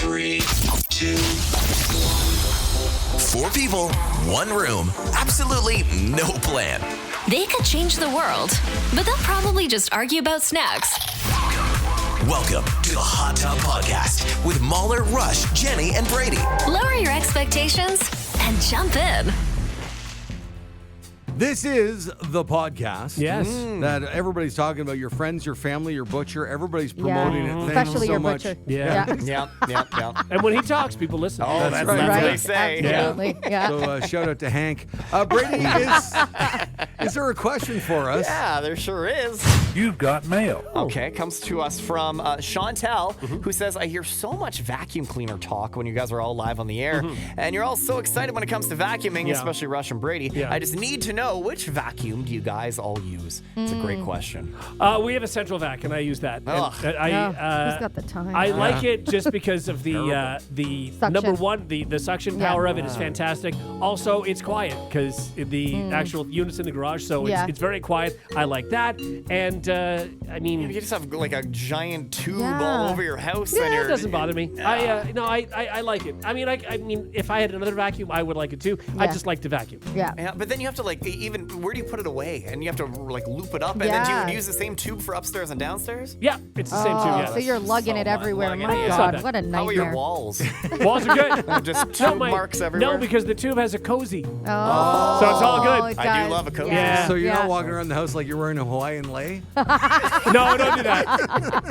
3, 2, 4 people, 1 room, absolutely no plan. They could change the world, but they'll probably just argue about snacks. Welcome to the Hot Tub Podcast with Mauler, Rush, Jenni, and Brady. Lower your expectations and jump in. This is the podcast. Yes. That everybody's talking about. Your friends, your family, your butcher. Everybody's promoting it. Thank Especially you so your much. butcher. Yeah. Yep. And when he talks, people listen. Oh, that's right. what they Right. say. Absolutely. Yeah. So shout out to Hank. Brady, is there a question for us? Yeah, there sure is. You've got mail. Okay, comes to us from Chantel, who says, I hear so much vacuum cleaner talk when you guys are all live on the air, and you're all so excited when it comes to vacuuming, especially Rush and Brady. Yeah. I just need to know, which vacuum do you guys all use? It's a great question. We have a central vac, and I use that. And, Ugh. Who's got the time? I like it just because of the Suction. number one, the suction power of it is fantastic. Also, it's quiet because the actual unit's in the garage, so it's very quiet. I like that, and I mean, You just have like a giant tube Yeah. all over your house. and it you're, doesn't bother me. I like it. I mean, if I had another vacuum, I would like it too. I Yeah. just like to vacuum. Yeah. Yeah, but then you have to even, where do you put it away? And you have to like loop it up, and then do Yeah. you use the same tube for upstairs and downstairs? Yeah, it's the same too. Oh, Yeah. so you're lugging so it much everywhere. lugging My it. It's not God, bad. what a nightmare. How are your walls? Walls are good. Just tube marks everywhere? No, because the tube has a cozy. Oh, So it's all good. it I do does. love a cozy. Yeah. So you're not walking around the house like you're wearing a Hawaiian lei? No, don't do that.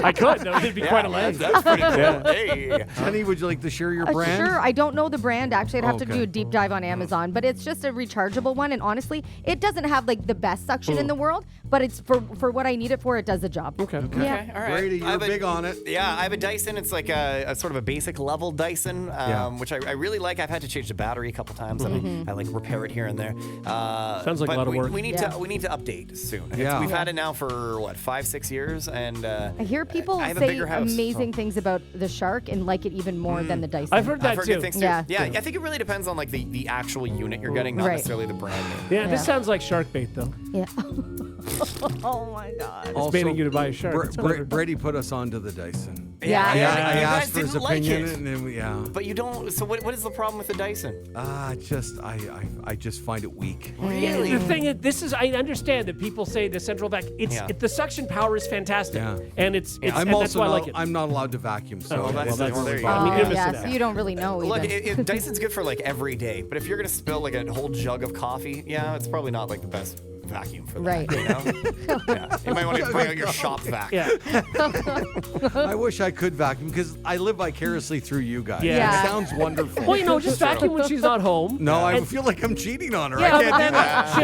I could. That would be quite a leg. That's pretty cool. Hey. Jenni, would you like to share your brand? Sure. I don't know the brand. Actually, I'd have to Okay. do a deep dive on Amazon. But it's just a rechargeable one. And honestly, it doesn't have like the best suction in the world. But it's for what I need it for. It does the job. Okay. Yeah. Okay, all right. Brady, I you're have big on it. Yeah, I have a Dyson. It's like a sort of a basic level Dyson, which I really like. I've had to change the battery a couple times, and I like repair it here and there. Sounds like a but lot of work. We need to update soon. Yeah. We've had it now for what, 5-6 years, and I hear people I have a say bigger house, amazing things about the Shark and like it even more than the Dyson. I've heard that I've heard too. good things too. Yeah. Yeah, I think it really depends on like the actual unit you're getting, not Right. necessarily the brand name. Yeah, this Yeah. sounds like shark bait though. Yeah. Oh my God. It's baiting you to buy a shark. It's clever. Brady put us on to the Dyson. Yeah. I You asked guys for his didn't like opinion, it. and then But you don't. So what is the problem with the Dyson? I just find it weak. Really? The thing is, I understand that people say the central vac. The suction power is fantastic, Yeah. and it's I'm and also that's why I like it. I'm not allowed to vacuum, so well, that's- that's well, there you go. I mean, Oh, you're yeah, missing so out. you don't really know Look, even. Dyson's good for like every day, but if you're gonna spill like a whole jug of coffee, it's probably not like the best vacuum for that. Right. You know? Yeah. You might want to bring out your shop vac. Yeah. I wish I could vacuum because I live vicariously through you guys. Yeah. It sounds wonderful. Well, just vacuum when she's not home. No, I feel like I'm cheating on her. Yeah, I can't but do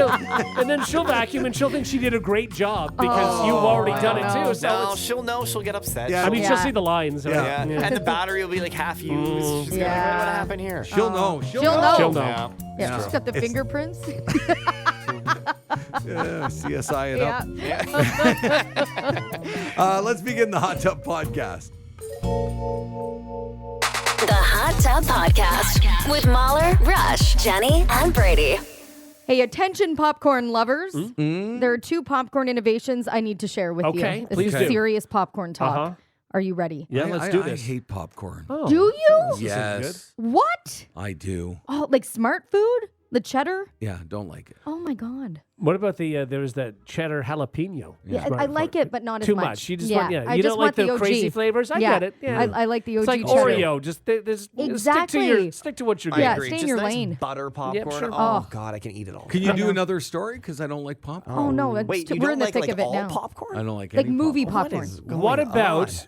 that. then she'll vacuum and she'll think she did a great job because you've already done it too. So No, it's, she'll know. She'll get upset. Yeah. I mean, Yeah. she'll see the lines. Yeah. Yeah. And the battery will be like half used. She's gonna be like, what happened here? She'll know. She'll know. She'll know. Yeah. Yeah, she's got the fingerprints. Yeah, CSI it Yeah. up. Let's begin the Hot Tub Podcast. The Hot Tub Podcast with Mauler, Rush, Jenni, and Brady. Hey, attention popcorn lovers. There are 2 popcorn innovations I need to share with Okay, you. This please is do. serious popcorn talk. Uh-huh. Are you ready? Yeah, let's do I this. hate popcorn. Oh. Do you? Yes, What? I do. Oh, like smart food? The cheddar? Yeah, don't like it. Oh my God. What about there's that cheddar jalapeno? Yeah, I like it, but not as Too much. much. You just yeah, want, I you just don't like want the OG. crazy flavors? I yeah. get it. Yeah. I like the OG It's like cheddar. Oreo. Just Exactly. stick to what you're I getting. Yeah, agree. stay in Just your nice lane. butter popcorn. sure. Oh, God, I can eat it all. Can you do another story? Because I don't like popcorn. Oh no, it's Wait, you we're don't in the like thick of it all now. popcorn? I don't like Like any movie popcorn. popcorn. What about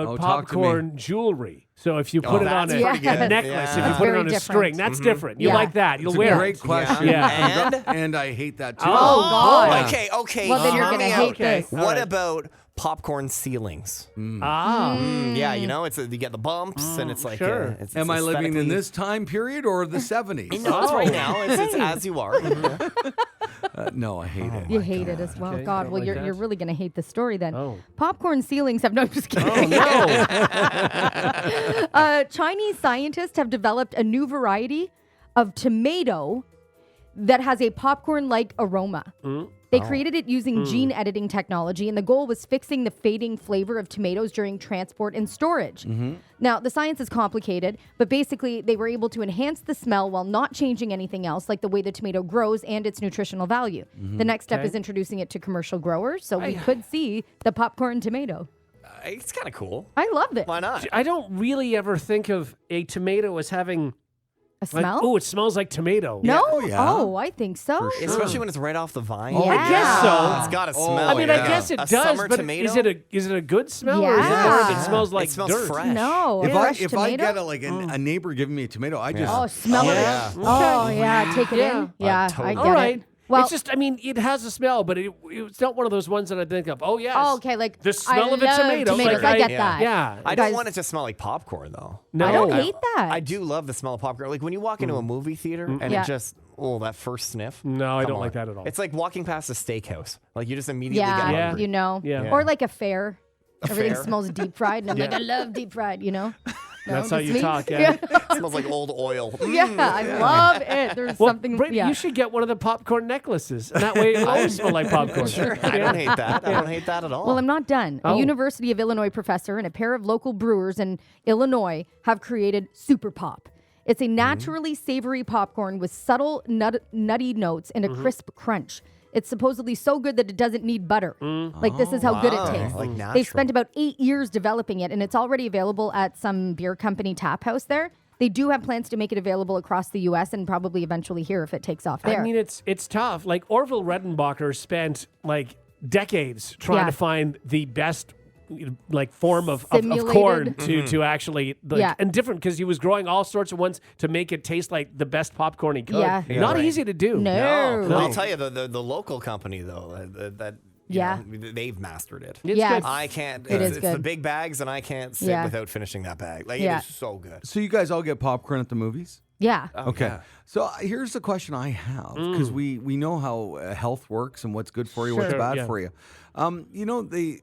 Oh, talk to me. popcorn jewelry? So if you put it on that's a pretty good. necklace, Yeah. if you That's put it very on a different. string, that's different. You Yeah. like that. You'll It's a wear great it. question. Yeah. And? I hate that too. Oh, God. Okay. Well, then hear you're gonna me hate out. this. All What right. about popcorn ceilings? Ah. Yeah, you know, you get the bumps, and it's like, sure. it's Am I living in aesthetically- this time period or the 70s? No, it's right now. It's as you are. No, I hate it. You hate it as well. Okay, God, don't well, like you're that. really going to hate this story then. Oh. Popcorn ceilings have no, I'm just kidding. Oh no. Chinese scientists have developed a new variety of tomato that has a popcorn-like aroma. They created it using gene editing technology, and the goal was fixing the fading flavor of tomatoes during transport and storage. Now, the science is complicated, but basically they were able to enhance the smell while not changing anything else, like the way the tomato grows and its nutritional value. The next step is introducing it to commercial growers, so we could see the popcorn tomato. It's kind of cool. I loved it. Why not? I don't really ever think of a tomato as having A smell? oh, it smells like tomato. No? Oh, yeah. Oh, I think so. Especially when it's right off the vine. Oh, I guess so. It's got to smell. I mean, I guess it A does, summer but tomato? is it a good smell or is it more of Yeah. it smells like It smells dirt? fresh. No, a If fresh I tomato. get a neighbor giving me a tomato, I just Oh, smell it. yeah. Oh, yeah, take it Yeah. in. Yeah, totally. I get All right. it. Well, it's just, I mean, it has a smell, but it's not one of those ones that I think of. Oh, yes. oh, okay, like the smell I of a love tomato. tomatoes. Like, I get yeah. that. Yeah. I don't Guys- want it to smell like popcorn, though. No. I don't hate that. I do love the smell of popcorn. Like when you walk into a movie theater and Yeah. it just, that first sniff. No, I Come don't on. like that at all. It's like walking past a steakhouse. Like you just immediately Yeah, get Yeah. hungry. you know. Yeah. Or like a fair. Everything fair. smells deep fried, and I'm like, Yeah. I love deep fried, you know? No, That's how just you me? talk, yeah. It smells like old oil. Yeah, I love it. There's Well, something. Brady, Yeah. you should get one of the popcorn necklaces. And that way it'll always smell like popcorn. Sure. I don't hate that. I don't hate that at all. Well, I'm not done. Oh. A University of Illinois professor and a pair of local brewers in Illinois have created Super Pop. It's a naturally savory popcorn with subtle nutty notes and a crisp crunch. It's supposedly so good that it doesn't need butter. Like, this is how good it wow. tastes. Like natural. They've spent about 8 years developing it, and it's already available at some beer company tap house there. They do have plans to make it available across the U.S. and probably eventually here if it takes off there. I mean, it's tough. Like, Orville Redenbacher spent, like, decades trying Yeah. to find the best form of Simulated. corn to actually Yeah. and different because he was growing all sorts of ones to make it taste like the best popcorn he could. Yeah. Not right. easy to do. No. I'll tell you, the local company, though, that you Yeah. know, they've mastered it. It's Yeah. good. I can't. It is It's good. the big bags, and I can't sit Yeah. without finishing that bag. Like Yeah. it is so good. So you guys all get popcorn at the movies? Yeah. Okay. yeah. So here's the question I have because we know how health works and what's good for you, what's Sure, bad yeah. for you. You know, the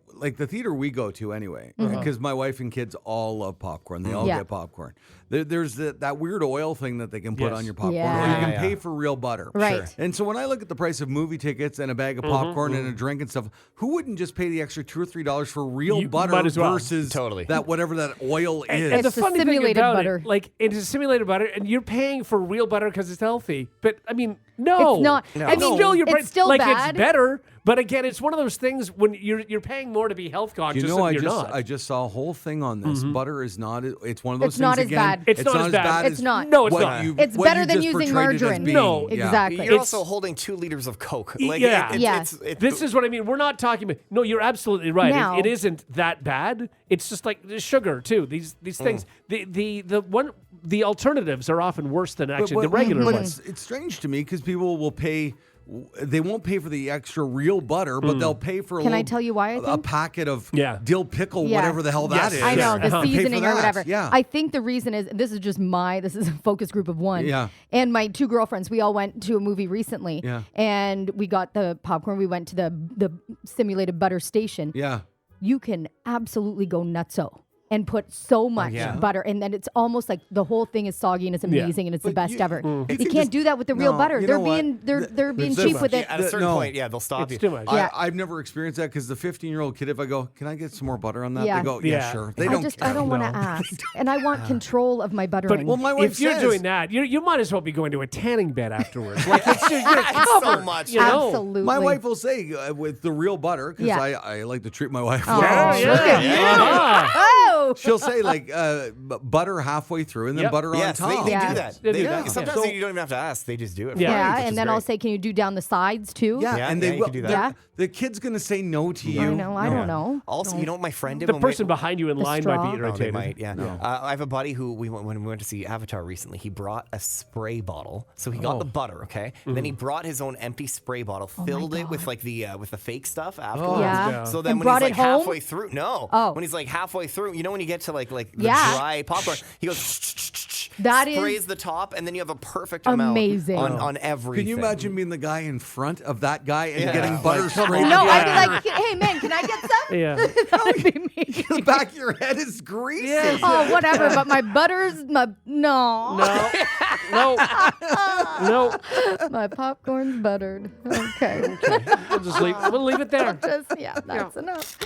theater we go to anyway, because my wife and kids all love popcorn. They all Yeah. get popcorn. There's that weird oil thing that they can put Yes. on your popcorn, or Yeah. you can Yeah. pay for real butter. Right. Sure. And so when I look at the price of movie tickets and a bag of popcorn and a drink and stuff, who wouldn't just pay the extra $2 or $3 for real You butter might as well. versus Totally. that whatever that oil is? And the It's a funny thing simulated about butter. it, like it is simulated butter, and you're paying for real butter because it's healthy. But I mean, no, It's not. And No. still, you're It's still like bad. it's better. But again, it's one of those things when you're paying more to be health conscious, You know, and you're not. I just saw a whole thing on this. Butter is not. It's one of those It's things not as again. bad. It's not as bad. It's not. No, it's what not. It's what better you than just using portrayed it as margarine. being. No, Yeah. exactly. You're It's- also holding 2 liters of Coke. Yeah. Yeah. This is what I mean. We're not talking about. No, you're absolutely right. Now- It isn't that bad. It's just like the sugar too. These things. The alternatives are often worse than actually the regular But ones. it's strange to me because people will pay. They won't pay for the extra real butter, but they'll pay for. Can I tell you why I a think? packet of Yeah. dill pickle, Yeah. whatever the hell Yes. that is. I know, the Uh-huh. Pay for seasoning or that, whatever. Yeah. I think the reason is this is a focus group of one. Yeah. And my 2 girlfriends, we all went to a movie recently. Yeah. And we got the popcorn. We went to the simulated butter station. Yeah. You can absolutely go nutso and put so much yeah. butter, and then it's almost like the whole thing is soggy and it's amazing and it's the But best you- ever. you You can can't just- do that with the real No, butter. you They're know what? being they're being there's cheap too with much. it. At a certain No. point, they'll stop It's you. too much. Yeah. I've never experienced that because the 15-year-old kid, if I go, can I get some more butter on that? Yeah. They go, Yeah. sure. They I don't just care. I don't want to No. ask, and I want control of my buttering. Well, my wife If you're says- doing that, you might as well be going to a tanning bed afterwards. Like you're covered, so much. You know? Absolutely. My wife will say with the real butter because Yeah. I like to treat my wife Oh, well. look at you. Ah. Oh, She'll say like butter halfway through and then Yep. butter Yes, on they top. do Yeah. that. They do that, Sometimes yeah. you don't even have to ask. They just do it. Yeah. For you, yeah, which is and then I'll great. say, can you do down the sides too? Yeah, Yeah, and yeah, they you can do that. Yeah. The kid's gonna say no to you. I know. I don't know. Also, you know what my friend did? The when we- person behind you in The line straw? might be No, they irritated. might, yeah. I have a buddy who when we went to see Avatar recently, he brought a spray bottle. So he got the butter, okay? Then he brought his own empty spray bottle, filled it with like the fake stuff afterwards. Yeah. So then And when brought he's it like home? halfway through, Oh. when he's like halfway through, you know when you get to like the Yeah. dry popcorn, he goes sprays the top, and then you have a perfect amount on everything. Can you imagine being the guy in front of that guy and getting butter sprayed? No, I'd be like, hey, man, can I get some? Yeah. That would be me. The back of your head is greasy. Yes. Oh, whatever, but my butter's, no. No. My popcorn's buttered. Okay. We'll leave it there. That's enough.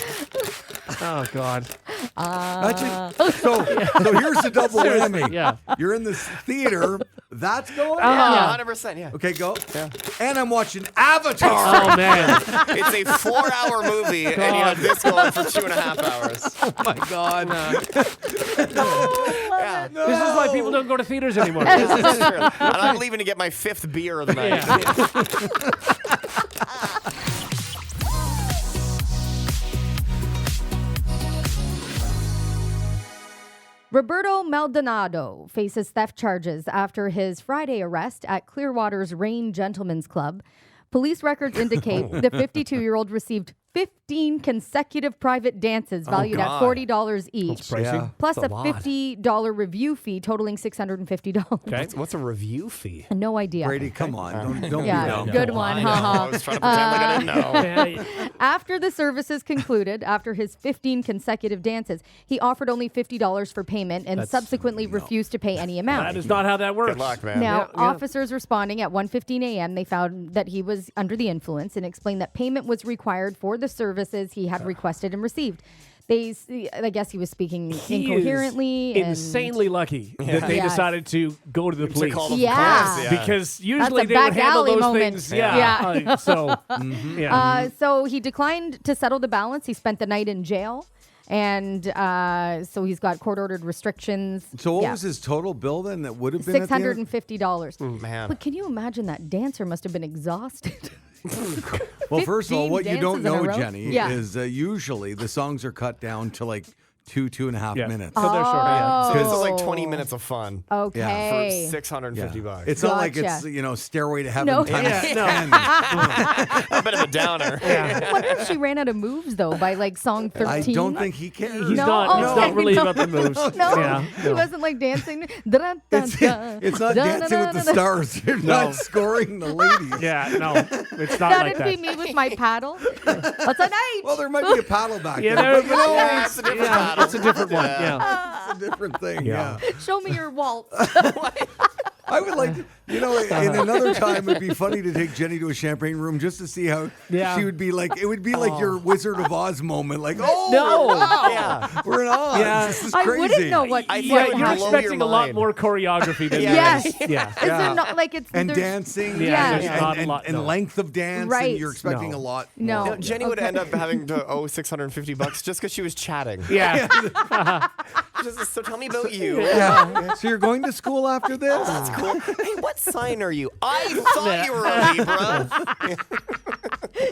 Oh, God. So here's the double whammy. Yeah. You're in this theater. That's going on. Yeah, 100%. Yeah. Okay, go. Yeah. And I'm watching Avatar. Oh, man. It's a 4-hour movie, and you have this going for 2.5 hours. Oh, my God. Yeah. No. This is why people don't go to theaters anymore. This is true. And I'm leaving to get my 5th beer of the night. Roberto Maldonado faces theft charges after his Friday arrest at Clearwater's Rain Gentlemen's Club. Police records indicate the 52-year-old received 15 consecutive private dances valued at $40 each, plus a $50 review fee totaling $650. Okay. What's a review fee? No idea. Brady, come on. Don't Yeah, be good one. I was trying to pretend like I didn't know. After the services concluded, after his 15 consecutive dances, he offered only $50 for payment and subsequently refused to pay any amount. That is not how that works. Good luck, man. Now, officers responding at 1:15 a.m., they found that he was under the influence and explained that payment was required for the services he had requested and received. I guess he was speaking incoherently. Is insanely lucky that they decided to go to the police. To call the Yeah. police, Because usually a they would back handle alley those moment. things. Yeah. So So he declined to settle the balance. He spent the night in jail. And so he's got court-ordered restrictions. So what was his total bill then that would have been $650. Man. But can you imagine that dancer must have been exhausted? Well, first of all, what you don't dances in a know, row? Jenny, is usually the songs are cut down to like 2.5 minutes. So they're shorter. Yeah. So this is like 20 minutes of fun. Okay. For $650. It's not like it's Stairway to Heaven No. times 10. a bit of a downer. I wonder if she ran out of moves, though, by like song 13. I don't think he cares. He's No? not. It's Oh, not really no. about the moves. No, Yeah. he wasn't like dancing. Dun, dun, It's dun. not Dancing with the Stars. You're not scoring the ladies. Yeah, no, it's not That'd like that. be me with my paddle. What's a night? Well, there might be a paddle back Yeah, there. there- But, Yeah, it's a different battle. It's a different one. Yeah. it's a different thing. Yeah. Show me your waltz. I would like, in another time, it'd be funny to take Jenny to a champagne room just to see how she would be like. It would be like your Wizard of Oz moment. Like, No. wow, Yeah. we're in Oz. Yeah. This is I crazy. wouldn't know what. I think what it would You're happened. blow expecting your a lot mind. more choreography than Yes. there is. Yeah. Is there not like it's And there's- dancing, Yeah, and, there's not a and, lot, and no. length of dance, Right. and you're expecting No. a lot. No. more. Jenny would end up having to owe $650 just because she was chatting. Yeah. So tell me about you. Yeah. So you're going to school after this? That's cool. Hey, what sign are you? I thought you were a Libra.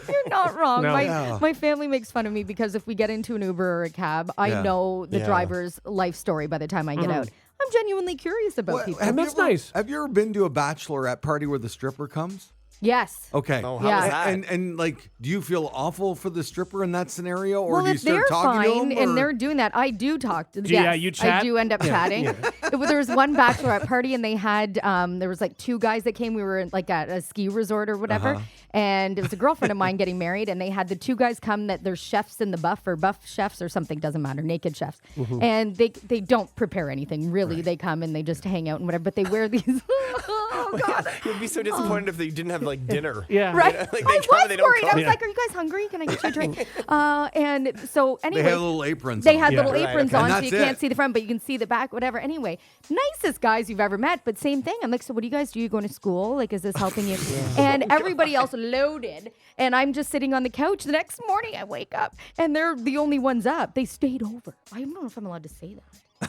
You're not wrong. No. My family makes fun of me because if we get into an Uber or a cab, I know the driver's life story by the time I get out. I'm genuinely curious about Well, people. That's nice. Have you ever been to a bachelorette party where the stripper comes? Yes. Okay. Oh, how Yeah. was that? And like, do you feel awful for the stripper in that scenario, or Well, do you if start they're talking to fine them? and or- they're doing that, I do talk to them. Yeah, Yes, you chat? I do end up chatting. There was one bachelorette party and they had, there was like 2 guys that came. We were in, like at a ski resort or whatever. And it was a girlfriend of mine getting married. And they had the 2 guys come that they're chefs in the buff or buff chefs or something, doesn't matter, naked chefs. And they don't prepare anything, really. They come and they just hang out and whatever. But they wear these. Oh, God. You'd be so disappointed if they didn't have like dinner. Yeah. Right. Like, they I come and was they don't worried. cook. I was Yeah. like, are you guys hungry? Can I get you a drink? And so anyway. They had little aprons. They on. had Yeah. little Right, aprons okay. on, And so you that's can't it. see the front, but you can see the back, whatever. Anyway, nicest guys you've ever met, but same thing. I'm like, so what do you guys do? You going to school? Like, is this helping you? And everybody else loaded, and I'm just sitting on the couch. The next morning, I wake up, and they're the only ones up. They stayed over. I don't know if I'm allowed to say that.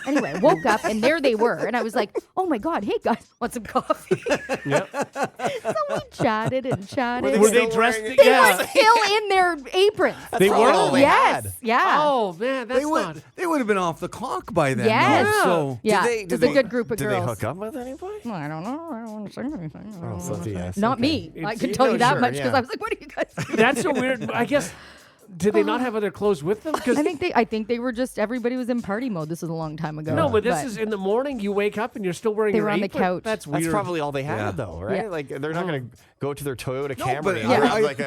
Anyway, I woke up, and there they were. And I was like, oh, my God. Hey, guys, want some coffee? So we chatted and chatted. Were they Still dressed? wearing- They Yeah. were still in their aprons. They all were. they Yes. had. Yeah. Oh man, that's not. They would have been off the clock by then. Yes. though, So Yeah. Did It was a good group of did girls. they hook up with anybody? I don't know. I don't want to say anything. Oh, so yes. Not Okay. me. I It's- can tell you that sure, much because yeah. I was like, what do you guys do? That's a weird. I guess Did they not have other clothes with them? Because I think they were just everybody was in party mode. This was a long time ago. No, but this is in the morning. You wake up and you're still wearing your apron. They were on the couch. That's weird. That's probably all they had, though, right? Yeah. Like they're not going to go to their Toyota Camry. But and grab, like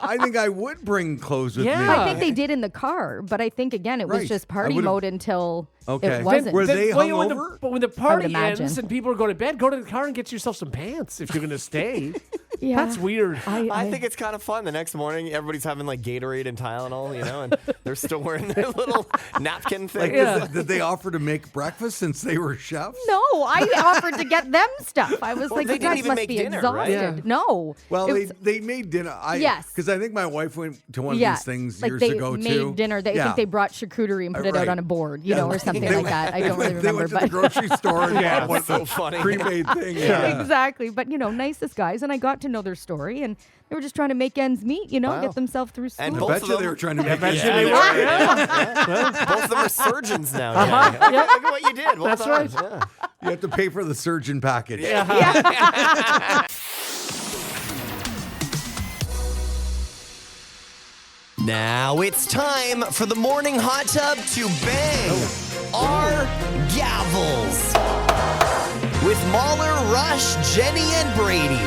I think I would bring clothes with me. I think they did in the car, but I think again it was just party mode until it wasn't. Were they hungover? But when the party ends and people are going to bed, go to the car and get yourself some pants if you're going to stay. That's weird. I think it's kind of fun. The next morning, everybody's having like Gatorade and Tylenol, and they're still wearing their little napkin thing. Did they offer to make breakfast since they were chefs? No, I offered to get them stuff. I was like, they you didn't guys even must make be dinner, exhausted. right? Yeah. No. Well, they made dinner. Yes. Because I think my wife went to one of these things years ago, too. They made dinner. I think they brought charcuterie and put it out on a board, or something like that. I don't really remember. They went to the grocery store and got one so funny. pre-made thing. Exactly. But, nicest guys. And I got to know their story. And they were just trying to make ends meet, get themselves through school. And I bet you they were trying to make ends they meet. were. Both of them are surgeons now. Look at what you did. Well That's done. right. Yeah. You have to pay for the surgeon package. Now it's time for the morning hot tub to bang our gavels with Mauler, Rush, Jenni, and Brady.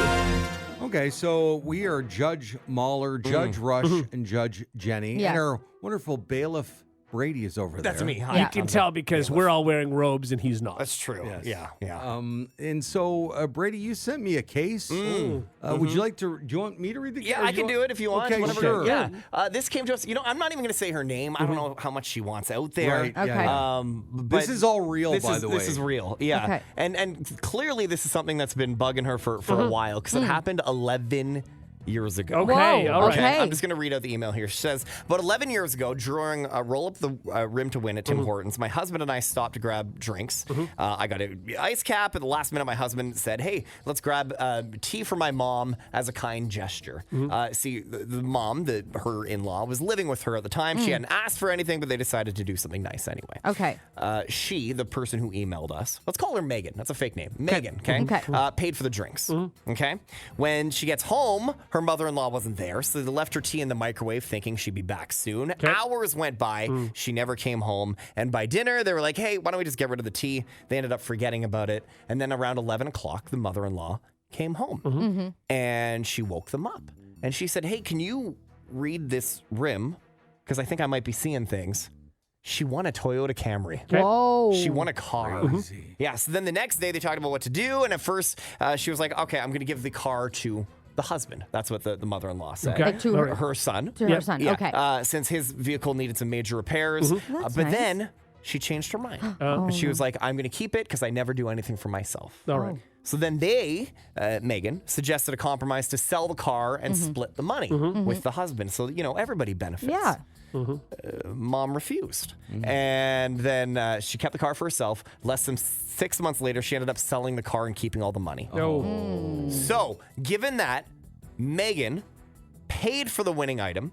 Okay, so we are Judge Mauler, Judge Rush, and Judge Jenni. Yeah. And our wonderful bailiff Brady is over there. That's me. You can tell because we're all wearing robes and he's not. That's true. Yes. Yeah. And so, Brady, you sent me a case. Would you like to? Do you want me to read the case? Yeah, I can do it if you want. Okay, whatever. sure. Yeah. This came to us. I'm not even going to say her name. I don't know how much she wants out there. Right. Okay. Yeah. But This is all real, by the way. This is real. Yeah. Okay. And clearly this is something that's been bugging her for a while because it happened 11 years ago. Okay, Whoa, all right. okay. I'm just going to read out the email here. She says, about 11 years ago, during a roll up the rim to win at Tim Hortons, my husband and I stopped to grab drinks. I got an ice cap. At the last minute, my husband said, hey, let's grab tea for my mom as a kind gesture. See, the mom, her in-law, was living with her at the time. She hadn't asked for anything, but they decided to do something nice anyway. Okay. She, the person who emailed us, let's call her Megan. That's a fake name. Megan, okay? Paid for the drinks, okay? When she gets home, her mother-in-law wasn't there, so they left her tea in the microwave thinking she'd be back soon. Hours went by. She never came home. And by dinner, they were like, hey, why don't we just get rid of the tea? They ended up forgetting about it. And then around 11 o'clock, the mother-in-law came home. And she woke them up. And she said, hey, can you read this rim? Because I think I might be seeing things. She won a Toyota Camry. Whoa. She won a car. Yeah, so then the next day they talked about what to do. And at first, she was like, okay, I'm going to give the car to the husband. That's what the mother-in-law said. Like to Her son. To her son. Yeah. Okay. Since his vehicle needed some major repairs. That's but nice. then she changed her mind. And she was like, I'm going to keep it because I never do anything for myself. All right. So then they, Megan, suggested a compromise to sell the car and split the money with the husband. So, everybody benefits. Yeah. Mom refused. And then she kept the car for herself. Less than 6 months later, she ended up selling the car and keeping all the money. So, given that, Megan paid for the winning item,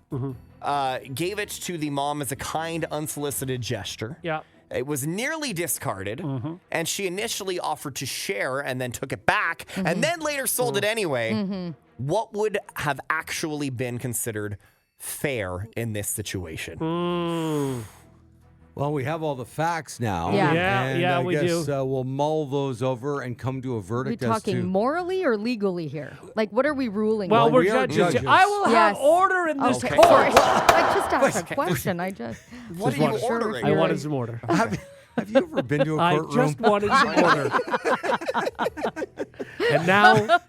gave it to the mom as a kind, unsolicited gesture. Yeah. It was nearly discarded, and she initially offered to share and then took it back, and then later sold it anyway. What would have actually been considered fair in this situation? Well, we have all the facts now. Yeah. And Yeah, I we guess, do. We'll mull those over and come to a Are we verdict as talking to... morally or legally here? Like, what are we ruling? Well, on? we're we are judges. judges. I will have Yes. order in this Okay. court. I just asked a question. I just. What are you ordering? I wanted some order. Have you ever been to a I courtroom? just wanted some order. And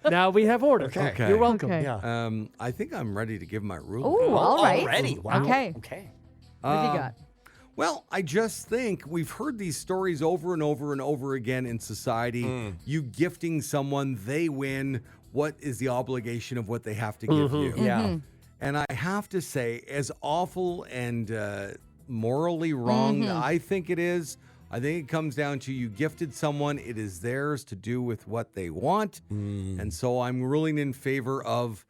now we have order. Okay. You're welcome. Okay. Yeah. I think I'm ready to give my ruling. Oh, all right. Already? Wow. Okay. Okay. What have you got? Well, I just think we've heard these stories over and over and over again in society. You gifting someone, they win. What is the obligation of what they have to give you? Yeah. And I have to say, as awful and morally wrong I think it is, I think it comes down to you gifted someone, it is theirs to do with what they want. And so I'm ruling in favor of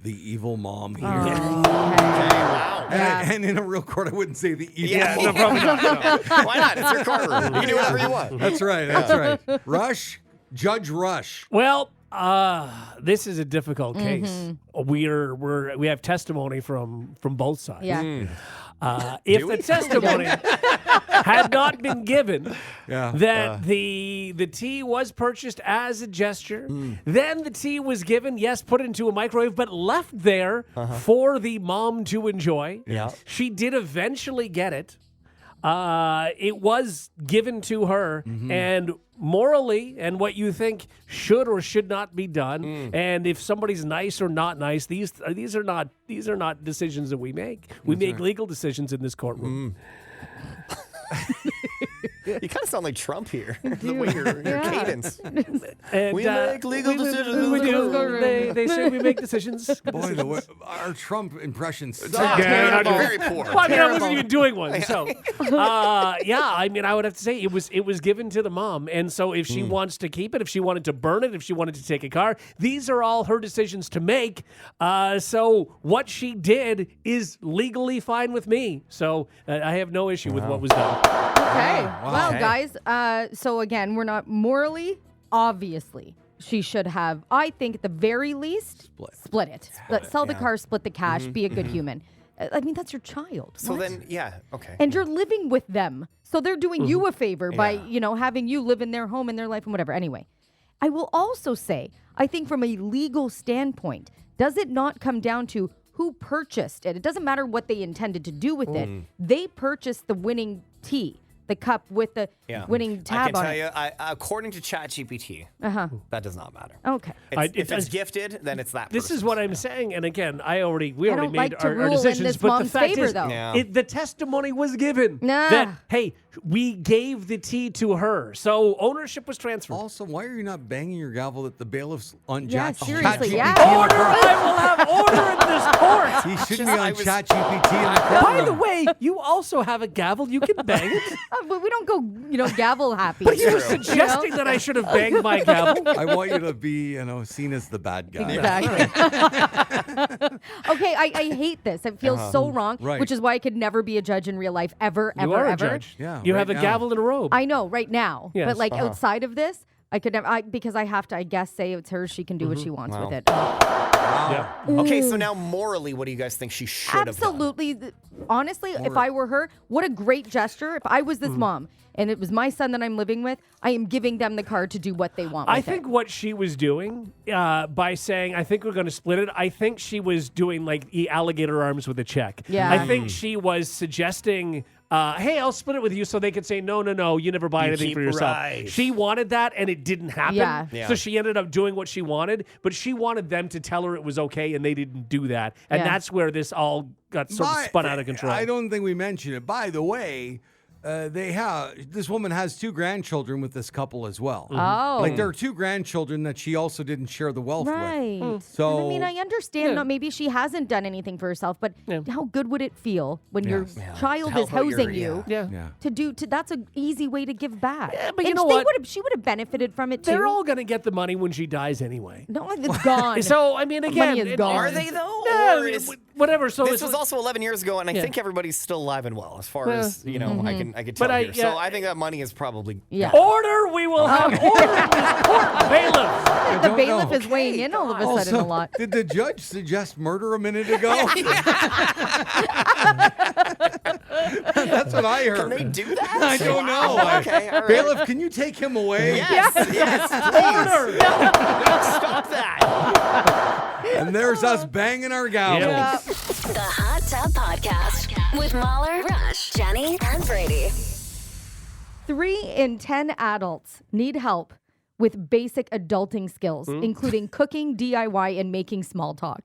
the evil mom here. Wow. And in a real court, I wouldn't say the evil mom. No, probably not. No. Why not? It's your courtroom. You can do whatever you want. That's right. That's right. Rush, Judge Rush. Well, This is a difficult case. We have testimony from both sides. Yeah. If the testimony had not been given Yeah. that the tea was purchased as a gesture, then the tea was given, yes, put into a microwave, but left there for the mom to enjoy. Yeah. She did eventually get it. It was given to her, and morally, and what you think should or should not be done, and if somebody's nice or not nice, these are not decisions that we make. We make legal decisions in this courtroom. You kind of sound like Trump here. The way your cadence. And, We make legal decisions. We do. They say we make decisions. Boy, our Trump impressions Yeah, Very poor. Well, I mean, I wasn't even doing one. So, I mean, I would have to say it was given to the mom. And so if she wants to keep it, if she wanted to burn it, if she wanted to take a car, these are all her decisions to make. So what she did is legally fine with me. So I have no issue with what was done. Okay. Wow. Well, Okay. guys, so again, we're not morally, obviously, she should have, I think at the very least, split it. Sell the car, split the cash, be a good human. I mean, that's your child. So What? then, yeah, okay. And you're living with them. So they're doing you a favor by, having you live in their home and their life and whatever. Anyway, I will also say, I think from a legal standpoint, does it not come down to who purchased it? It doesn't matter what they intended to do with it. They purchased the winning tea, the cup with the winning tab on I it. can tell you, according to ChatGPT, that does not matter. Okay. If it's gifted, then it's that This is person's. what I'm saying, and again, we already don't made like to our rule in decisions. this But the mom's fact favor, is, though. Yeah. the testimony was given Nah. that hey, we gave the tea to her, so ownership was transferred. Also, why are you not banging your gavel at the bailiffs on Yeah, Chat seriously, ChatGPT? yeah. Order! I will have order in this court. He shouldn't be I on was- ChatGPT in the courtroom. By the way, you also have a gavel. You can bang it. But we don't go, gavel happy. But you were suggesting that I should have banged my gavel. I want you to be, seen as the bad guy. Exactly. Okay, I hate this. It feels so wrong, Right. which is why I could never be a judge in real life, ever, You ever, are a ever. judge. Yeah, You right have a now. gavel and a robe. I know right now, Yes. but outside of this, I could never. Because I have to, I guess, say it's hers. She can do what she wants with it. Yeah. Okay, so now morally, what do you guys think she should have done? Absolutely. Honestly, if I were her, what a great gesture. If I was this mom and it was my son that I'm living with, I am giving them the car to do what they want with I think what she was doing by saying, I think we're going to split it, I think she was doing like the alligator arms with a check. Yeah. I think she was suggesting, hey, I'll split it with you so they could say, no, you never buy You anything keep for yourself. right. She wanted that and it didn't happen. Yeah. Yeah. So she ended up doing what she wanted, but she wanted them to tell her it was okay and they didn't do that. And Yeah. that's where this all got sort of spun out of control. I don't think we mentioned it. By the way, this woman has 2 grandchildren with this couple as well. Oh. Like there are 2 grandchildren that she also didn't share the wealth Right. with. And So I mean, I understand not maybe she hasn't done anything for herself, but how good would it feel when your child Help is out your- housing you Yeah. yeah. that's an easy way to give back. Yeah, but you And know they what? she would have benefited from it too. They're all going to get the money when she dies anyway. No, it's gone. So, I mean, again, money is gone. Are they though? Yeah, Or is- whatever. So this it's- was also 11 years ago, and I think everybody's still alive and well, as far as I can tell here. So I think that money is probably Yeah. Order! We will have order in this court, bailiff. The don't bailiff know. is weighing in all of a sudden a lot. Did the judge suggest murder a minute ago? That's what I heard. Can they do that? I don't know. Okay, all right. Bailiff, can you take him away? Yes, Order! stop that. And there's us banging our gavels. The Hot Tub Podcast with Mauler, Rush, Jenni, and Brady. 3 in 10 adults need help with basic adulting skills, including cooking, DIY, and making small talk.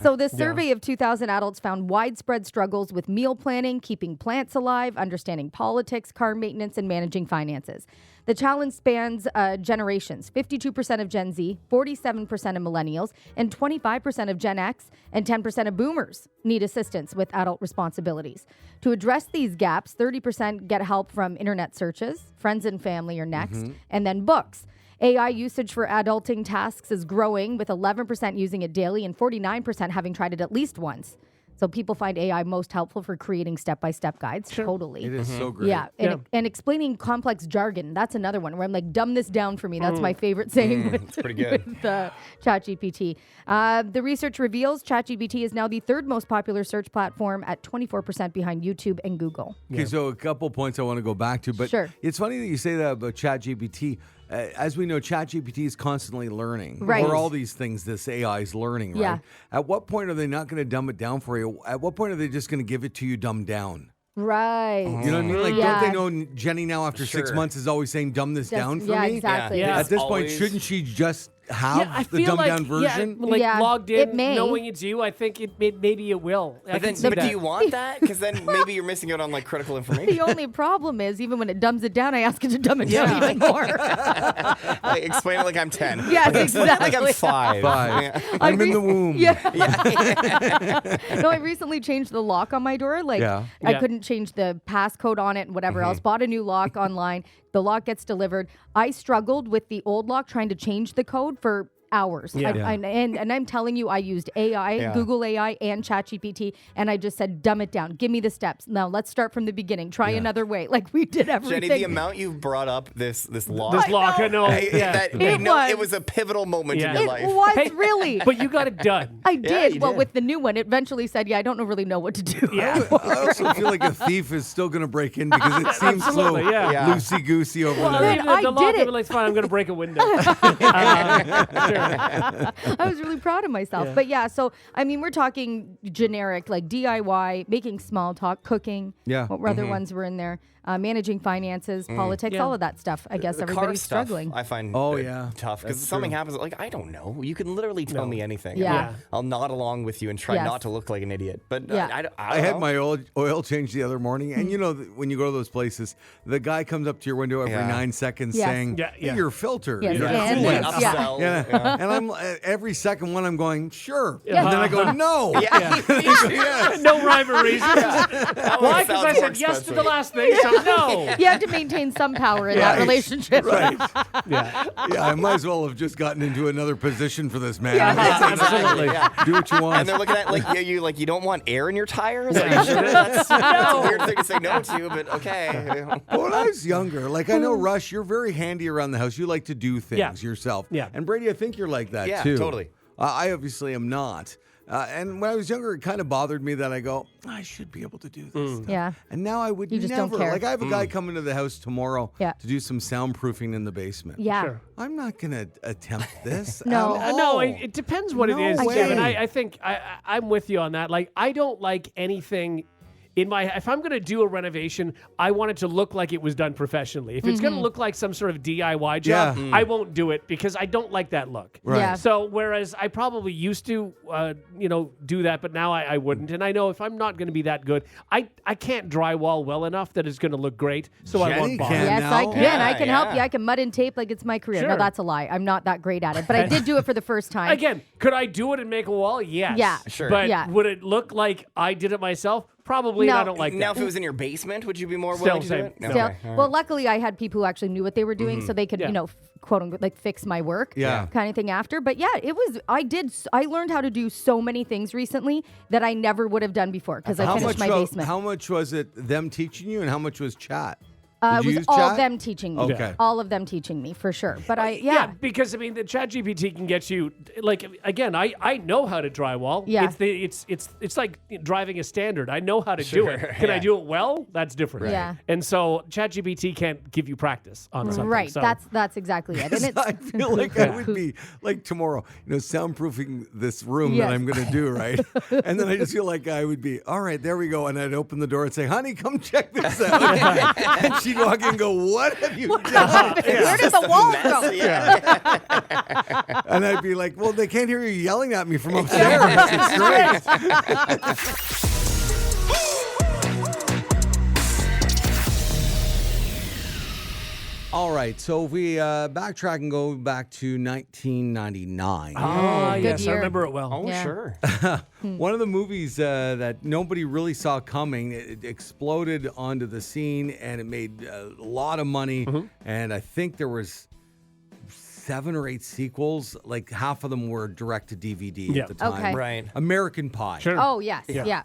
So this survey of 2,000 adults found widespread struggles with meal planning, keeping plants alive, understanding politics, car maintenance, and managing finances. The challenge spans generations. 52% of Gen Z, 47% of millennials, and 25% of Gen X and 10% of boomers need assistance with adult responsibilities. To address these gaps, 30% get help from internet searches, friends and family are next, and then books. AI usage for adulting tasks is growing, with 11% using it daily and 49% having tried it at least once. So people find AI most helpful for creating step-by-step guides. Totally. It is so great. Yeah, and explaining complex jargon. That's another one where I'm like, dumb this down for me. That's my favorite saying with, pretty good. with ChatGPT. The research reveals ChatGPT is now the third most popular search platform at 24% behind YouTube and Google. Okay, so a couple points I want to go back to, but Sure. it's funny that you say that about ChatGPT. As we know, ChatGPT is constantly learning. Right. Or all these things this AI is learning, right? Yeah. At what point are they not going to dumb it down for you? At what point are they just going to give it to you dumbed down? Right. You know what I mean? Like, Yeah. don't they know Jenny now after 6 Sure. months is always saying, dumb this down for yeah, me? exactly. Yeah. At this point, Always- shouldn't she just have I the feel dumbed like, down version? Yeah, logged it in, may. knowing it's you, I think maybe it will. I But, can then, see but that. do you want that? Because then maybe you're missing out on like critical information. The only problem is, even when it dumbs it down, I ask it to dumb it down even more. Like, explain it like I'm 10. Yes, Explain it like exactly. I'm 5. Yeah. I'm in the womb. No, I recently changed the lock on my door. Like, Yeah. I Yeah. couldn't change the passcode on it and whatever else. Bought a new lock online. The lock gets delivered. I struggled with the old lock trying to change the code for hours. Yeah. And I'm telling you, I used AI, Yeah. Google AI, and ChatGPT, and I just said, dumb it down. Give me the steps. Now let's start from the beginning. Try another way. Like, we did everything. Jenny, the amount you've brought up this law. This lock, I know. Hey, Yeah. that, It was. it was a pivotal moment Yeah. in your It life. was Hey, really. But you got it done. I did. you Well, did. with the new one, it eventually said, yeah, I don't really know what to do. Yeah. I also feel like a thief is still going to break in because it seems so Absolutely, yeah. loosey-goosey over Well, there. then even I the did lock, it. I'd be like, fine, I'm going to break a window. I was really proud of myself. Yeah. But yeah, so I mean, we're talking generic, like DIY, making small talk, cooking. Yeah. What other ones were in there? Managing finances, politics, Yeah. all of that stuff. I guess The car everybody's stuff struggling. I find tough because That's something true. happens. Like, I don't know. You can literally tell me anything. Yeah. I'll nod along with you and try Yes. not to look like an idiot. But Yeah. I don't I had know. my oil change the other morning, and you know, when you go to those places, the guy comes up to your window every Yeah. 9 seconds Yes. saying, Yeah, "Hey, yeah. your filter, Yes, your and coolant." this, yeah. Upsell. Yeah. And I'm every second one I'm going, sure. Yeah. And then I go, no. Yeah. Yes. No rhyme or reason. Why? Because sounds I more said yes to the expensive. last thing, so no. You have to maintain some power in that Right. relationship. Right. Yeah. Yeah, I might as well have just gotten into another position for this man. Absolutely. Yeah. Do what you want. And they're looking at like you don't want air in your tires. Like, sure, that's a weird thing to say no to, but okay. Well, when I was younger, like I know, Rush, you're very handy around the house. You like to do things Yeah. yourself. Yeah. And Brady, I think you're like that Yeah, too. totally. I obviously am not. And when I was younger, it kind of bothered me that I go, I should be able to do this. stuff. Yeah. And now I would You just never. don't care. Like I have a guy coming to the house tomorrow Yeah. to do some soundproofing in the basement. Yeah. Sure. I'm not going to attempt this. No. at No, all. it depends what No it is, way. Kevin. I think I'm with you on that. Like, I don't like anything if I'm going to do a renovation, I want it to look like it was done professionally. If it's going to look like some sort of DIY job, Yeah. I won't do it because I don't like that look. Right. Yeah. So whereas I probably used to, do that, but now I wouldn't. And I know if I'm not going to be that good, I can't drywall well enough that it's going to look great. So I Jenny won't bother. can. Yes, now? I can. Yeah, I can help you. yeah. I can mud and tape like it's my career. No, Sure. that's a lie. I'm not that great at it. But I did do it for the first time. Again, could I do it and make a wall? Yes. Yeah. Sure. But Yeah. would it look like I did it myself? Probably. And No. I don't like Now, that. if it was in your basement, would you be more Still willing to do same. it? No. Still, Okay. well, luckily I had people who actually knew what they were doing, so they could, Yeah. quote unquote, like fix my work, Yeah. kind of thing after. But yeah, I learned how to do so many things recently that I never would have done before because I finished my basement. How much was it them teaching you, and how much was chat? It Did you was use all chat? of them teaching me. Okay. All of them teaching me for sure. But Yeah, because I mean, the ChatGPT can get you like again. I know how to drywall. Yeah. It's like driving a standard. I know how to do it. Can I yeah. do it well? That's different. Right. Yeah. And so ChatGPT can't give you practice on something. right, So. that's exactly it. And it's I feel like I would be like tomorrow, soundproofing this room Yes. that I'm going to do, right? And then I just feel like I would be, all right, there we go. And I'd open the door and say, honey, come check this out. And she'd walk in and go, what have you done? where did the walls go? Yeah. And I'd be like, well, they can't hear you yelling at me from upstairs. It's great. All right, so if we backtrack and go back to 1999. Ah, Good yes, I year. remember it well. Oh, Yeah. sure. One of the movies that nobody really saw coming, it exploded onto the scene and it made a lot of money. And I think there was 7 or 8 sequels. Like half of them were direct to DVD Yeah. at the time. Okay. Right. American Pie. Sure. Oh, yes. Yeah.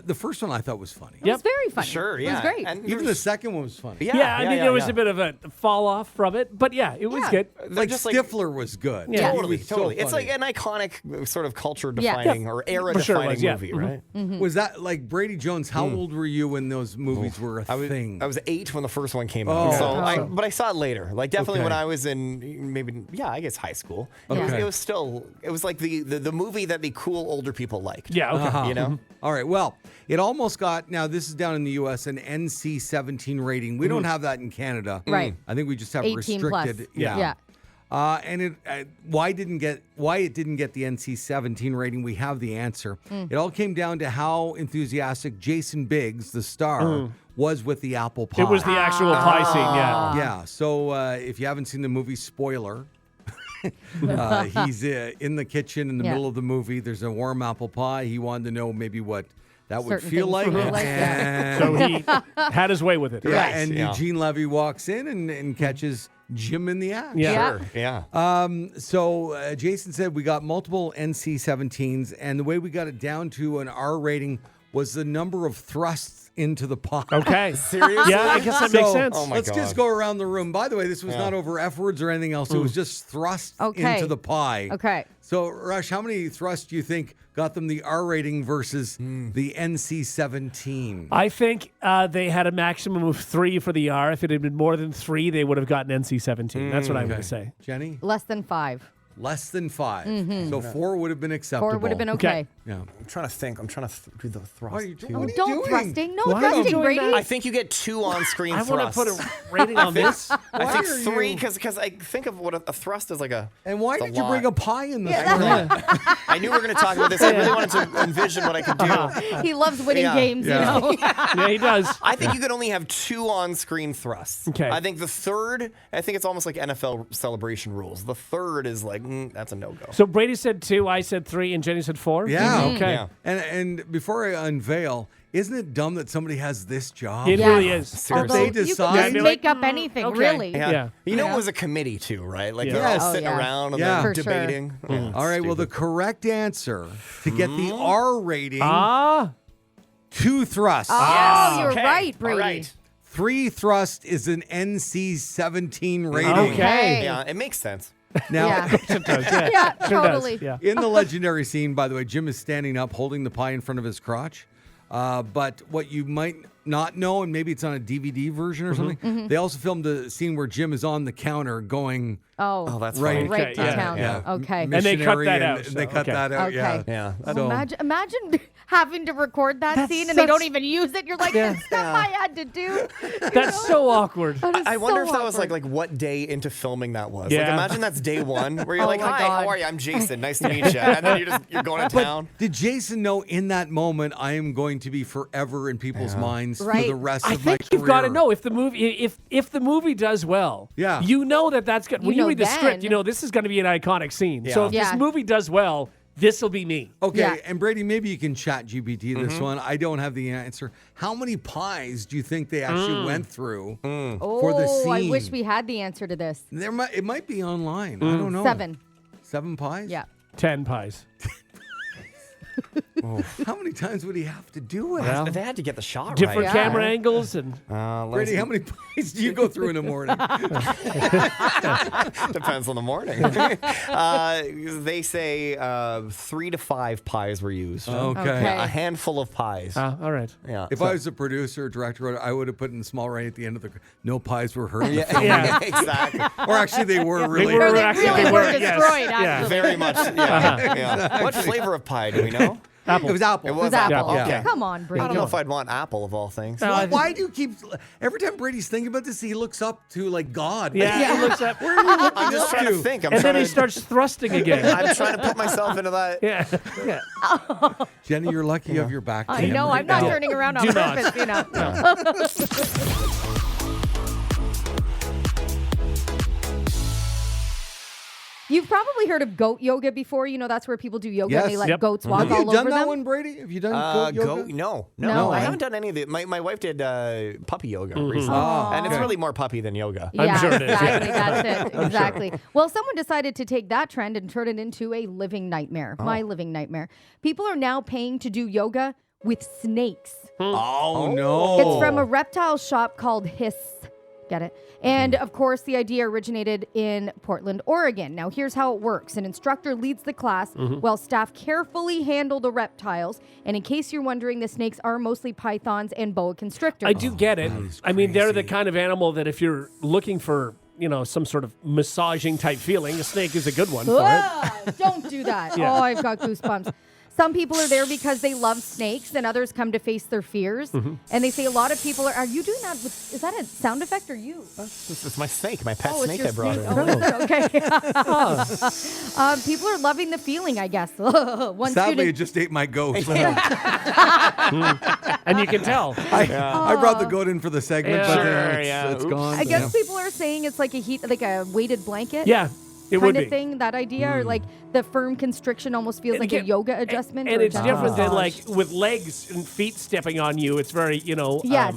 The first one I thought was funny. It was very funny. Sure, yeah. It was great. And Even the second one was funny. Yeah, I mean, there was a bit of a fall off from it, but yeah, it was good. Like just Stifler was good. Yeah. He Totally, was so totally. It's funny. like an iconic sort of culture Yeah. defining or era For sure it defining was, yeah. movie, right? Was that like Brady Jones? How old were you when those movies were a thing? I was 8 when the first one came Oh. out. But I saw it later. Like definitely Okay. when I was in maybe I guess high school. Okay. It was still like the movie that the cool older people liked. Yeah, okay. You know? All right. Well, it almost got, now this is down in the U.S., an NC-17 rating. We don't have that in Canada. Right. I think we just have 18 plus. restricted. Yeah. And why it didn't get the NC-17 rating? We have the answer. It all came down to how enthusiastic Jason Biggs, the star, was with the apple pie. It was the actual pie scene, yeah. Yeah. So if you haven't seen the movie, spoiler. He's in the kitchen in the middle of the movie. There's a warm apple pie. He wanted to know maybe what that would Certain feel things like. would feel like, And, So he had his way with it. yeah, Right. and Yeah. Eugene Levy walks in and catches Jim in the act. Yeah. Sure. Yeah. So Jason said we got multiple NC-17s, and the way we got it down to an R rating was the number of thrusts into the pie. Okay. Seriously? Yeah, I guess that makes So, sense. Oh my let's God. just go around the room. By the way, this was not over F words or anything else. It was just thrust Okay. into the pie. Okay. So, Rush, how many thrusts do you think got them the R rating versus the NC-17? I think they had a maximum of 3 for the R. If it had been more than 3, they would have gotten NC-17. That's what I would say. Jenny? Less than 5. Less than 5. So 4 would have been acceptable. 4 would have been okay. Yeah. I'm trying to think. I'm trying to do the thrust. What are you too. doing? What are you Don't doing? thrusting. No Why are you thrusting, doing Brady. that? I think you get 2 on-screen I want thrusts. to put a rating on this. I think are 3 you- because I think of what a thrust is like a. And why it's a did you bring a lot. pie in this? I knew we were going to talk about this. I really wanted to envision what I could do. He loves winning Yeah. games, you know. Yeah, he does. I think you could only have 2 on-screen thrusts. Okay. I think the third, I think it's almost like NFL celebration rules. The third is like, that's a no-go. So Brady said 2, I said 3, and Jenny said 4? Yeah. Okay. Yeah. And before I unveil, isn't it dumb that somebody has this job? It Yeah. really is. Seriously. They Although you decide- can Yeah, just I'd be make like, up anything, okay. really. Yeah. You know, Yeah. it was a committee too, right? Like Yeah. they're all Oh, sitting yeah. around and Yeah. they're For sure. debating. All right. Well, the correct answer to get the R rating, 2 thrusts. Oh, you're Okay. right, Brady. All right. 3 thrust is an NC-17 rating. Okay. Yeah, it makes sense. Now, Yeah. It does, yeah. Yeah, Sure totally. does. Yeah. in the legendary scene, by the way, Jim is standing up holding the pie in front of his crotch. But what you might not know, and maybe it's on a DVD version or something, they also filmed a scene where Jim is on the counter going Oh, that's right, funny. right Okay, to yeah, town. yeah. Okay. And they cut missionary, that and out, They so, cut okay. that out. Okay. Yeah. Yeah. Well, So- imagine having to record that That's scene and they don't such- even use it. You're like, Yeah. it's stuff I had to do. That's so awkward. I wonder if that was like what day into filming that was. Like Yeah. imagine that's day 1 where you're Oh like, my hi, God. how are you? I'm Jason. Nice to meet you. And then you're going to town. Did Jason know in that moment I am going to be forever in people's minds Right. for the rest I of my think you've got to career? know if the movie if the movie does well. Yeah. You know that's good. When You you know read the script, then. you know this is going to be an iconic scene. So if Yeah. this movie does well, this will be me. Okay, Yeah. and Brady, maybe you can chat GPT this one. I don't have the answer. How many pies do you think they actually went through for the scene? Oh, I wish we had the answer to this. It might be online. I don't know. 7. 7 pies? Yeah. 10 pies. How many times would he have to do it? Well, They had to get the shot different right. camera angles and Brady, how many pies do you go through in a morning? Depends on the morning. They say 3 to 5 pies were used. Okay. Okay. A handful of pies. all right. Yeah. If I was a producer or director, I would have put in small right at the end of the no pies were hurt. in the yeah, film. Yeah. exactly. Or actually, they were really. were Or they actually- really they were were, yes. destroyed, Yeah. actually. Very much. Yeah. Yeah. What flavor of pie do we know? Apple. It was apple. It It was was apple. apple. Yeah. Okay. Come on, Brady. I don't know if I'd want apple of all things. No, I- Why do you keep? Every time Brady's thinking about this, he looks up to like God. Yeah, he looks up. I'm just trying to think. And then he starts thrusting again. I'm trying to put myself into that. Yeah. Yeah. Jenny, you're lucky you have your back. I know. I'm not No. turning around on Do not. purpose, you know. You've probably heard of goat yoga before. You know, that's where people do yoga and they let Yes. goats walk Have all you done over that them. one, Brady? Have you done goat yoga? No, I eh? haven't done any of it. My wife did puppy yoga recently, Oh, and it's okay. really more puppy than yoga. Yeah, sure it is, yeah. exactly. That's it. Exactly. Well, someone decided to take that trend and turn it into a living nightmare. My living nightmare. People are now paying to do yoga with snakes. Oh, no. It's from a reptile shop called Hiss. Get it? And of course, the idea originated in Portland, Oregon. Now, here's how it works. An instructor leads the class while staff carefully handle the reptiles. And in case you're wondering, the snakes are mostly pythons and boa constrictors. I do get it. I mean, they're the kind of animal that if you're looking for, some sort of massaging type feeling, a snake is a good one for it. Ah, don't do that. Yeah. Oh, I've got goosebumps. Some people are there because they love snakes, and others come to face their fears. And they say a lot of people are you doing that with, is that a sound effect or you? It's my snake, my pet Oh, it's snake your I brought snake. in. Oh, okay. People are loving the feeling, I guess. One Sadly, it student, just ate my goat. And you can tell. I brought the goat in for the segment, Yeah. but Sure, it's, yeah. it's Oops. gone. I guess people are saying it's like a weighted blanket. Yeah, it would Kind of be. thing, that idea, or like the firm constriction almost feels And like a again- yoga adjustment. And or a it's gentle different than massage. like with legs and feet stepping on you. It's very, Yes.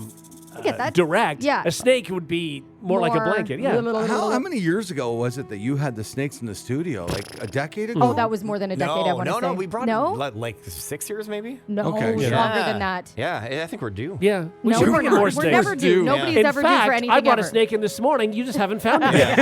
I get that. direct. Yeah. A snake would be more like a blanket. Yeah. How many years ago was it that you had the snakes in the studio? Like a decade ago? Oh, that was more than a decade, I want to say. No, we brought No? it like 6 years maybe. No, Okay. longer Yeah. than that. Yeah, I think we're due. Yeah. We No, should we're bring not. more We're snakes. never due. due. Nobody's In ever fact, due for anything I bought ever. a snake in this morning. You just haven't found it yet.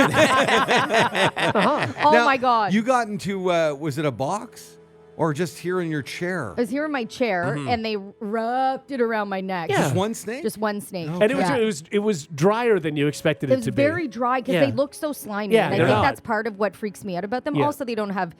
Oh Now, my God. You got into, was it a box? Or just here in your chair? I was here in my chair, and they wrapped it around my neck. Yeah. Just one snake? Just one snake. And it was drier than you expected It it was to be. very dry because Yeah. they look so slimy. Yeah, and I they're think not. that's part of what freaks me out about them. Yeah. Also, they don't have,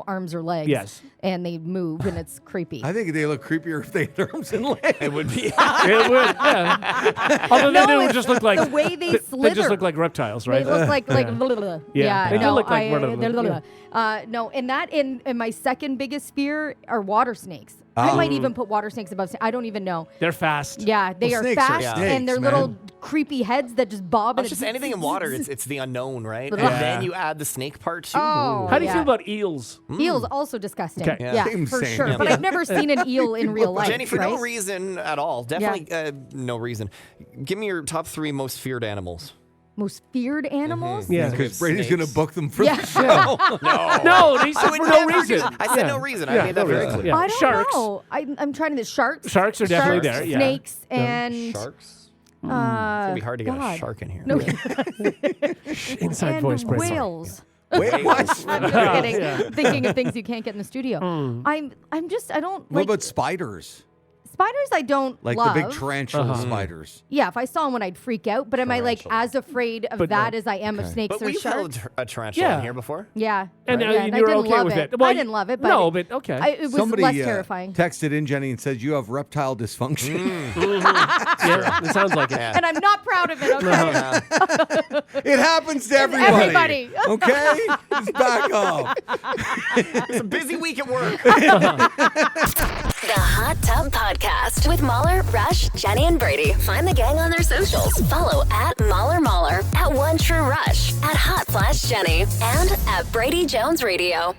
arms or legs. Yes. And they move, and it's creepy. I think they look creepier if they had arms and legs. It would be. It would, yeah. Although No, they would it's just look like the way they They just slither. look like reptiles, They right? look like blah, Yeah. blah, blah. Yeah, they do no, look like one of them, blah, blah, blah. No, and my second biggest fear are water snakes. I might even put water snakes above. I don't even know. They're fast. Yeah, they Well, are snakes are fast, snakes, and they're man. little creepy heads that just bob. It's and just anything in water. It's the unknown, right? And Yeah. then you add the snake part too. Oh. How do you Yeah. feel about eels? Eels also disgusting. Okay. Yeah, Same, for same. sure. Yeah. But I've never seen an eel in real life. Jenny, for right? no reason at all. Definitely no reason. Give me your top 3 most feared animals. Most feared animals? Yeah. Because Brady's Snakes. going to book them for Yeah. the show. No, he said would for no never reason. do- I said no reason. I Yeah, made that no very reason. clear. Yeah. I don't Sharks. know. I'm trying to sharks. Sharks are definitely there, yeah. Snakes and Sharks. It's gonna be hard to get a God. shark in here. No, Inside and voice, Brady. whales. Wait, what? I'm just kidding. Thinking of things you can't get in the studio. I don't What like about spiders? spiders. I don't Like love. the big tarantula spiders. Yeah, if I saw one, I'd freak out. But am I like Tarantula. as afraid of But that no. as I am of snakes But or we've held sharks? a tarantula Yeah. in here before. Yeah, And yeah, you I were didn't okay love with it. it. Well, I didn't love it, but no, but okay. it was Somebody less terrifying. texted in, Jenny, and said, you have reptile dysfunction. Yeah, it sounds like it. And I'm not proud of it. Okay. It happens to everybody. everybody. Okay? Just back off. It's a busy week at work. The Hot Tub Podcast with Mauler, Rush, Jenni, and Brady. Find the gang on their socials. Follow at Mauler, at One True Rush, at Hot Flash Jenni, and at Brady Jones Radio.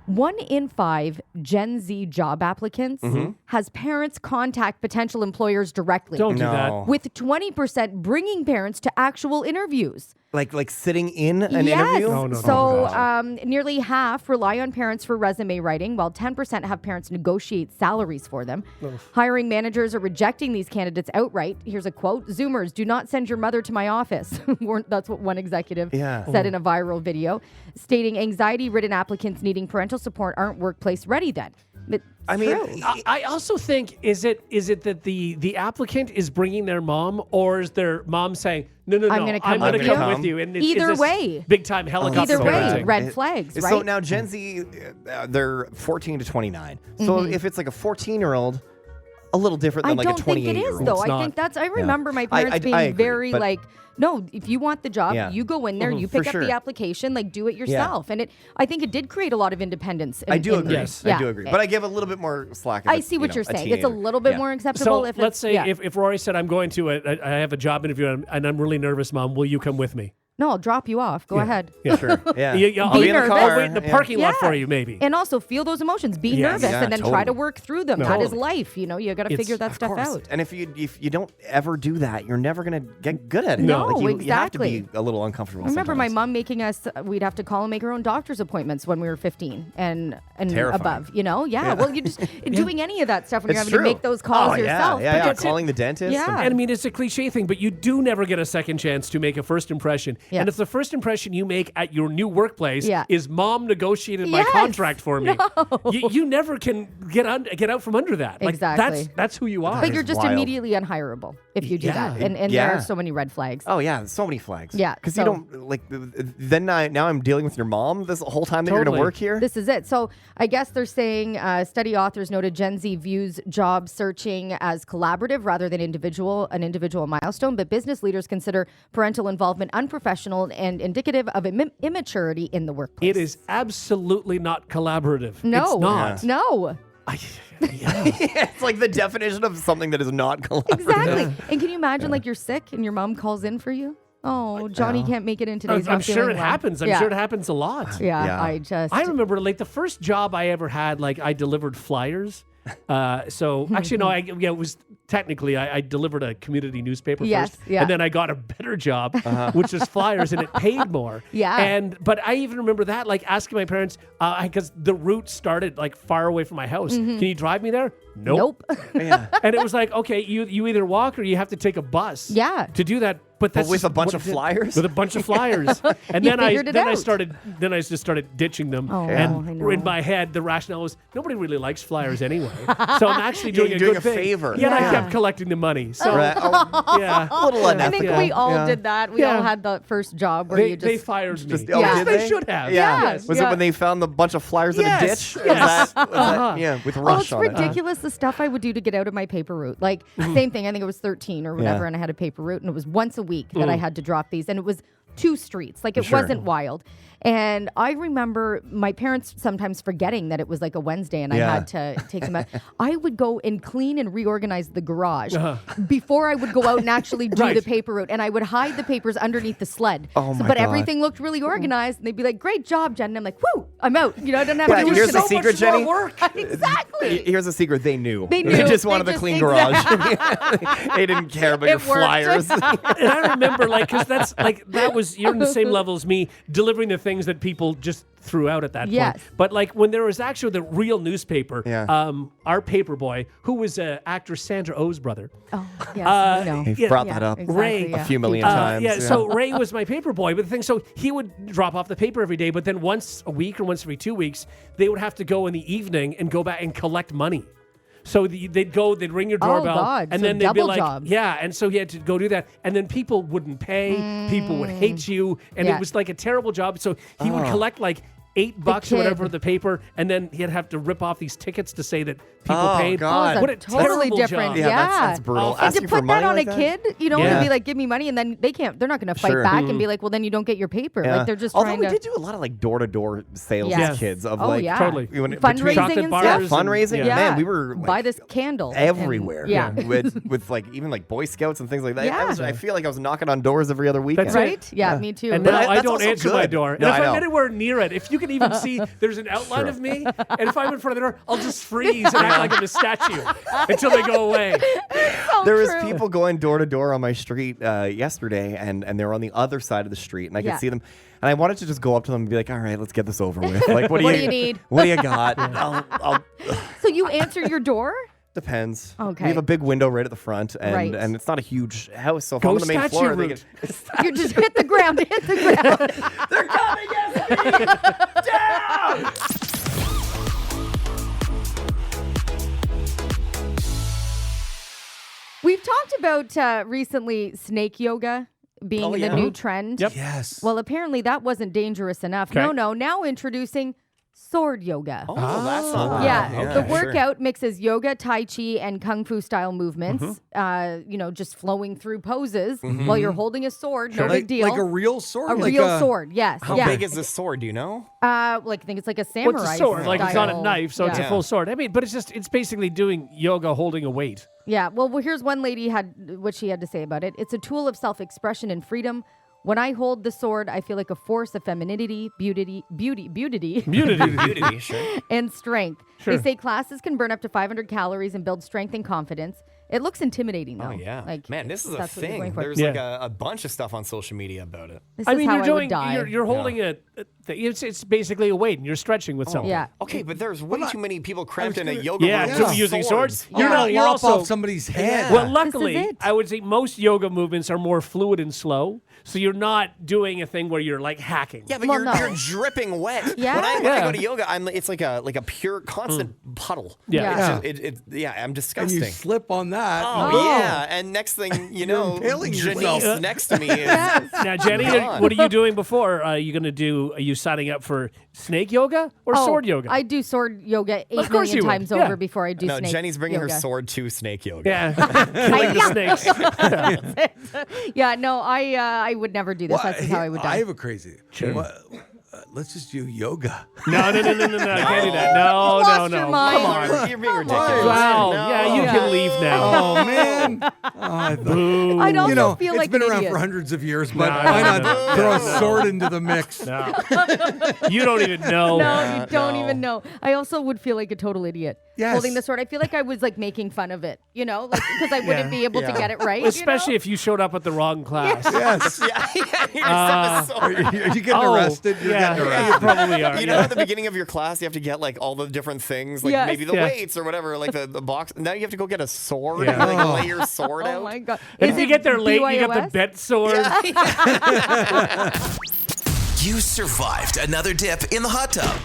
1 in 5 Gen Z job applicants has parents contact potential employers directly. Don't do No. that. With 20% bringing parents to actual interviews. Like sitting in an yes. interview? No, no, no. So nearly half rely on parents for resume writing, while 10% have parents negotiate salaries for them. Hiring managers are rejecting these candidates outright. Here's a quote: "Zoomers, do not send your mother to my office." That's what one executive said in a viral video, stating anxiety-ridden applicants needing parental support aren't workplace ready then. But I mean, true. I also think is it that the applicant is bringing their mom, or is their mom saying no, I'm gonna come I'm gonna with come you." with you, and Either this way. big time helicopter Either way, parenting. red flags, right? So now Gen Z, they're 14 to 29. So if it's like a 14-year-old, a little different I than like don't a think it 28-year-old. is, though. It's I not. think that's. I remember my I- parents I being agree, very but- like, no, if you want the job, Yeah. you go in there, you for pick up sure. the application, like do it yourself. And I think it did create a lot of independence. I do agree. Yes. I do agree. But I give a little bit more slack. if I it's, see what you you're know, saying. It's a teenager. little bit Yeah. more acceptable. So if let's it's, say if Rory said, I'm going to I have a job interview and I'm really nervous, Mom, will you come with me? No, I'll drop you off. Go ahead. Yeah. Sure. Yeah. I'll Be be in the I'll car. wait in the parking lot for you, maybe. And also feel those emotions. Be Yes. nervous Yeah, and then try to totally. work through them. That is life. You know, you got to figure that stuff out. And if you don't ever do that, you're never gonna get good at it. No. Like, you have to Exactly. be a little uncomfortable. I remember my sometimes. mom making us, we'd have to call and make our own doctor's appointments when we were 15 and Terrifying. above, you know? Yeah. Well, you just doing any of that stuff when you're It's having to true. make those calls Oh, yourself. Yeah, But yeah. that's it. Calling the dentist. Yeah. and- And I mean, it's a cliche thing, but you do never get a second chance to make a first impression. Yeah. And if the first impression you make at your new workplace Yeah. is mom negotiated my Yes. contract for me, you never can get out from under that. Like, Exactly. That's who you are. But is you're just wild. immediately unhireable if you do Yeah. that. And there Yeah. are so many red flags. Oh yeah, so many flags. Yeah, because so- you don't like. Then now I'm dealing with your mom this whole time that you're Totally. gonna work here. This is it. So I guess they're saying study authors noted Gen Z views job searching as collaborative rather than an individual milestone. But business leaders consider parental involvement unprofessional and indicative of immaturity in the workplace. It is absolutely not collaborative. No, It's not. no. It's like the definition of something that is not collaborative. Exactly. And can you imagine, like, you're sick and your mom calls in for you? Oh, Johnny can't make it in today. He's I'm not sure feeling it well. happens. I'm Yeah. sure it happens a lot. Yeah, Yeah. I remember like the first job I ever had, like I delivered flyers. So actually, no, it was technically I delivered a community newspaper Yes, first, yeah. and then I got a better job, which was flyers, and it paid more. Yeah. But I even remember that, like asking my parents, because the route started like far away from my house. Can you drive me there? Nope. Nope. And it was like, okay, you either walk or you have to take a bus. Yeah. To do that. But that's with just a bunch what of it did. flyers? With a bunch of flyers. And You then I figured it out. just started ditching them. Oh, and I know. in my head, the rationale was nobody really likes flyers anyway. So I'm actually doing you're a doing good a thing. favor. Yeah, and I Yeah. kept collecting the money. So Right. Oh, yeah. a little I unethical. think we all Yeah. did that. We Yeah. all had the first job where They, you just... they fired me. Oh, Yeah. did They should have. Yeah. Yes. Was it when they found the bunch of flyers Yes. in a ditch? Yes. Was that, yeah, with Oh, Rush it's on it. ridiculous the stuff I would do to get out of my paper route. Like, same thing. I think it was 13 or whatever, Yeah. and I had a paper route, and it was once a week that I had to drop these. And it was 2 streets. Like, it wasn't wild. And I remember my parents sometimes forgetting that it was like a Wednesday and I Yeah. had to take them out. I would go and clean and reorganize the garage before I would go out and actually do Right. the paper route. And I would hide the papers underneath the sled. Oh my but God. everything looked really organized. And they'd be like, great job, Jen. And I'm like, whoo, I'm out. You know, I don't have Yeah, to do here's the shit. secret, Jenny. Exactly. Here's a secret. They knew. They They knew. just wanted They the just- clean garage. They didn't care about your It worked. flyers. And I remember, like, because you're in the same level as me, delivering the things that people just threw out at that Yes. point. But like when there was actually the real newspaper, Yeah. our paper boy, who was actress Sandra Oh's brother, Oh, yes, I know. You've Yeah. brought Yeah, that up exactly, Ray, yeah. a few million People- times. yeah, so Ray was my paper boy. But the thing, so he would drop off the paper every day, but then once a week or once every 2 weeks, they would have to go in the evening and go back and collect money. So they'd ring your doorbell, God, and so then they'd be double like, jobs. yeah, and so he had to go do that, and then people wouldn't pay, people would hate you, and Yeah. it was like a terrible job. So he would collect like $8 or kid. whatever the paper, and then he'd have to rip off these tickets to say that people Oh, paid. God. Oh, What a it's a totally terrible different. job. Yeah, that's brutal. Oh, And Asking to for put money that on like a that? kid, you know, Yeah. and be like, "Give me money," and then they're not going to fight Sure. back and be like, "Well, then you don't get your paper." Yeah. Like they're just Although trying we to. did do a lot of like door-to-door sales Yes. as kids of Oh, like yeah. Totally. Fundraising Chocolate and bars stuff. and- fundraising. Yeah. Man, we were like, buy this candle everywhere. And, yeah. with like even like Boy Scouts and things like that. Yeah. I feel like I was knocking on doors every other weekend. That's it. Right? Yeah, me too. And But now I that's don't also answer my good. door. And No, if I I'm know. anywhere near it, if you can even see there's an outline Sure. of me, and if I'm in front of the door, I'll just freeze and act like I'm a statue until they go away. So There was true. people going door to door on my street yesterday, and they were on the other side of the street, and I Yeah. could see them. And I wanted to just go up to them and be like, "All right, let's get this over with. Like, what do What do you need? What do you got? I'll So you answer your door? Depends. Okay. We have a big window right at the front, and Right. and it's not a huge house, so if Go I'm on the main statue floor, they route. can, You just hit the ground. Hit the ground. they're coming at me down. We've talked about recently snake yoga being Oh, in yeah. the new trend. Yep. Yes. Well, apparently that wasn't dangerous enough. Okay. No. Now introducing sword yoga. Oh, that's not Yeah, bad. the sure. workout mixes yoga, tai chi, and kung fu style movements. Just flowing through poses while you're holding a sword. No like, big deal. like a real sword? A Like real sword, yes. How yeah. big is this sword? Do you know? Like I think it's like a Well, samurai. it's a sword, like it's not a style. knife, so it's a Yeah. full sword. I mean, but it's basically doing yoga holding a weight. Yeah. Well, here's one lady had what she had to say about it. It's a tool of self-expression and freedom. When I hold the sword, I feel like a force of femininity, beauty, Sure. and strength. Sure. They say classes can burn up to 500 calories and build strength and confidence. It looks intimidating, though. Oh, yeah. Like, Man, this is a that's what you're thing. going for. There's Yeah. like a bunch of stuff on social media about it. This I is mean, how you're I doing. would die. You're holding it's basically a weight, and you're stretching with something. Yeah. Okay, but there's way too many people cramped in a gonna- yoga Yeah, room to with using swords. You're You're gonna you're lop also off somebody's head. Well, luckily, it. I would say most yoga movements are more fluid and slow, so you're not doing a thing where you're like hacking. Yeah, but Well, you're no. dripping wet. Yeah. When I Yeah. go to yoga, it's like a pure constant puddle. Yeah. It's just, I'm and disgusting. you slip on that. Oh, yeah, and next thing you know, impaling Janice yourself. next to me is Now, Jenny, gone. what are you doing before? Are you signing up for snake yoga or sword yoga? I do sword yoga 8 Of course million you would. times Yeah. over before I do no. snake Jenny's bringing yoga. her sword to snake yoga. yeah, killing the snakes. Yeah, no, I would never do this. That's how I would die. I have a crazy. Let's just do yoga. No, can't do that. No, Lost your mind. Come on. You're being ridiculous. Wow. No. Yeah, you can leave now. Oh man! Boo. I'd also You know, feel it's like been an around idiot. for hundreds of years, but No, why no, not no, throw a sword into the mix? No. You don't even know. No, you don't even know. I also would feel like a total idiot Yes. holding the sword. I feel like I was like making fun of it, like because I wouldn't be able to get it right. Especially if you showed up at the wrong class. Yes. Yeah, Are you getting arrested? You're yeah, getting yeah, you arrested. probably are. You know, at the beginning of your class, you have to get like all the different things, like Yes. maybe the Yeah. weights or whatever, like the box. Now you have to go get a sword Yeah. and like lay your sword Oh out. my god! And Is if you it get there late, you got the BYOS? bet sword. You survived another dip in the hot tub.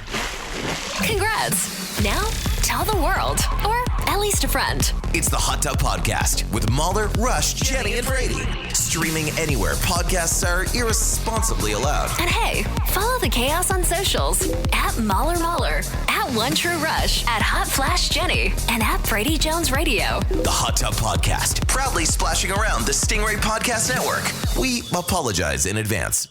Congrats. Now, tell the world, or at least a friend. It's the Hot Tub Podcast with Mauler, Rush, Jenny, and Brady. Streaming anywhere podcasts are irresponsibly allowed. And hey, follow the chaos on socials at Mauler, at One True Rush, at Hot Flash Jenny, and at Brady Jones Radio. The Hot Tub Podcast, proudly splashing around the Stingray Podcast Network. We apologize in advance.